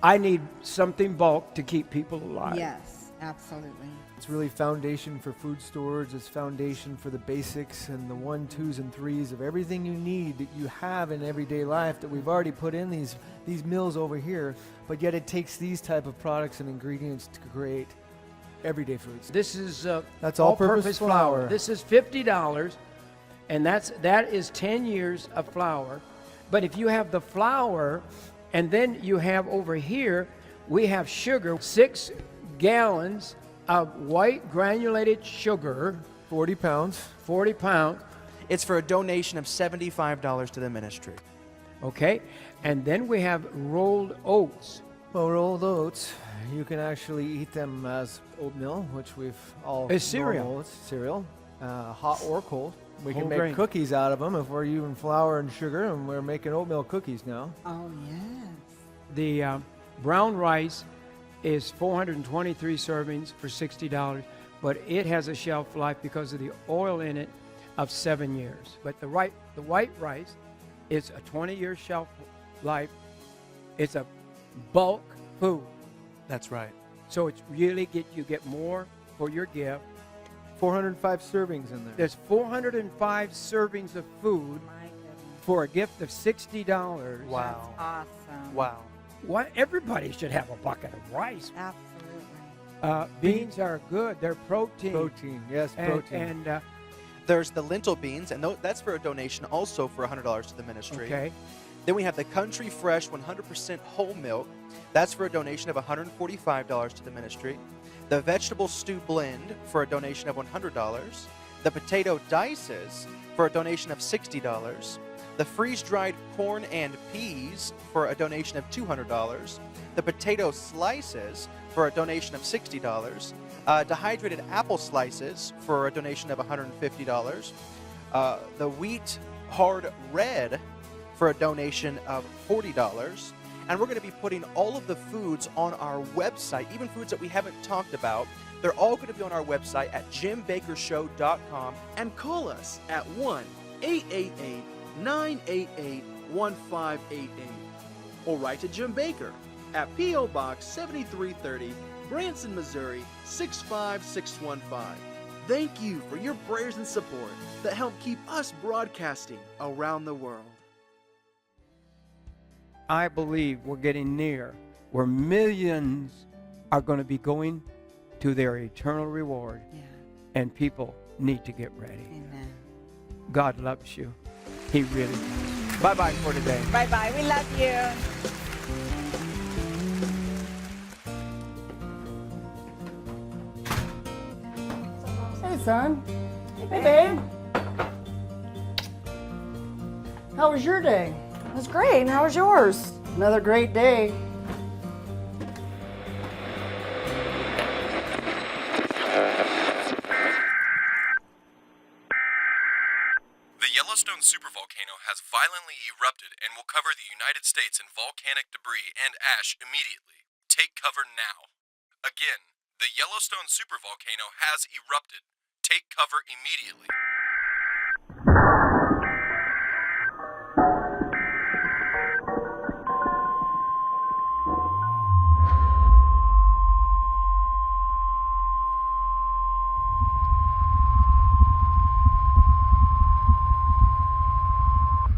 I need something bulk to keep people alive. Yes, absolutely. It's really foundation for food storage. It's foundation for the basics and the 1, 2s, and 3s of everything you need that you have in everyday life that we've already put in these meals over here. But yet it takes these type of products and ingredients to create everyday foods. This is That's all-purpose flour. This is $50, and that is 10 years of flour. But if you have the flour, and then you have over here, we have sugar, 6 gallons of white granulated sugar. 40 pounds. 40 pounds. It's for a donation of $75 to the ministry. Okay, and then we have rolled oats. Well, rolled oats, you can actually eat them as oatmeal, which we've all It's cereal. normal. It's cereal, hot or cold. We Whole can make grain. cookies out of them if we're using flour and sugar, and we're making oatmeal cookies now. Oh, yes. The brown rice is 423 servings for $60, but it has a shelf life because of the oil in it of 7 years. But the white rice is a 20-year shelf life. It's a bulk food. That's right. So it's really you get more for your gift. 405 servings in there. There's 405 servings of food My goodness. for a gift of $60. Wow. Awesome. Wow. What? Everybody should have a bucket of rice. Absolutely. Beans are good. They're protein. Protein, yes, protein. And There's the lentil beans, and that's for a donation also for $100 to the ministry. Okay. Then we have the Country Fresh 100% whole milk. That's for a donation of $145 to the ministry. The Vegetable Stew Blend for a donation of $100. The Potato Dices for a donation of $60. The Freeze-Dried Corn and Peas for a donation of $200. The Potato Slices for a donation of $60. Dehydrated Apple Slices for a donation of $150. The Wheat Hard Red for a donation of $40. And we're going to be putting all of the foods on our website, even foods that we haven't talked about. They're all going to be on our website at jimbakkershow.com. And call us at 1-888-988-1588. Or write to Jim Bakker at P.O. Box 7330, Branson, Missouri 65615. Thank you for your prayers and support that help keep us broadcasting around the world. I believe we're getting near where millions are going to be going to their eternal reward. Yeah. And people need to get ready. Amen. God loves you. He really does. Bye-bye for today. Bye-bye. We love you. Hey, son. Hey, babe. How was your day? It was great. And how was yours? Another great day. The Yellowstone supervolcano has violently erupted and will cover the United States in volcanic debris and ash immediately. Take cover now. Again, the Yellowstone supervolcano has erupted. Take cover immediately.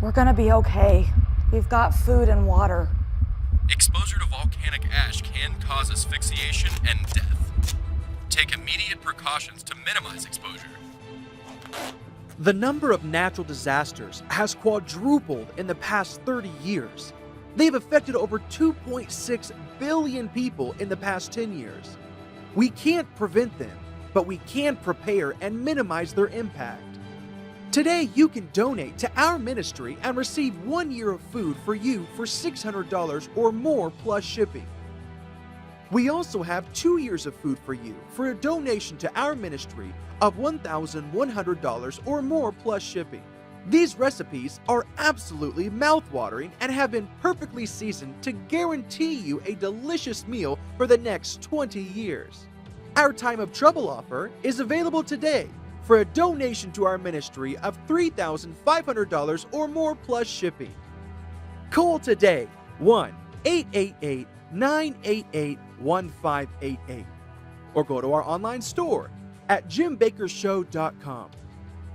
We're gonna be okay. We've got food and water. Exposure to volcanic ash can cause asphyxiation and death. Take immediate precautions to minimize exposure. The number of natural disasters has quadrupled in the past 30 years. They've affected over 2.6 billion people in the past 10 years. We can't prevent them, but we can prepare and minimize their impact. Today, you can donate to our ministry and receive 1 year of food for you for $600 or more plus shipping. We also have 2 years of food for you for a donation to our ministry of $1,100 or more plus shipping. These recipes are absolutely mouthwatering and have been perfectly seasoned to guarantee you a delicious meal for the next 20 years. Our Time of Trouble offer is available today for a donation to our ministry of $3,500 or more plus shipping. Call today 1-888-988-1588 or go to our online store at jimbakkershow.com.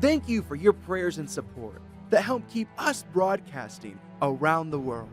Thank you for your prayers and support that help keep us broadcasting around the world.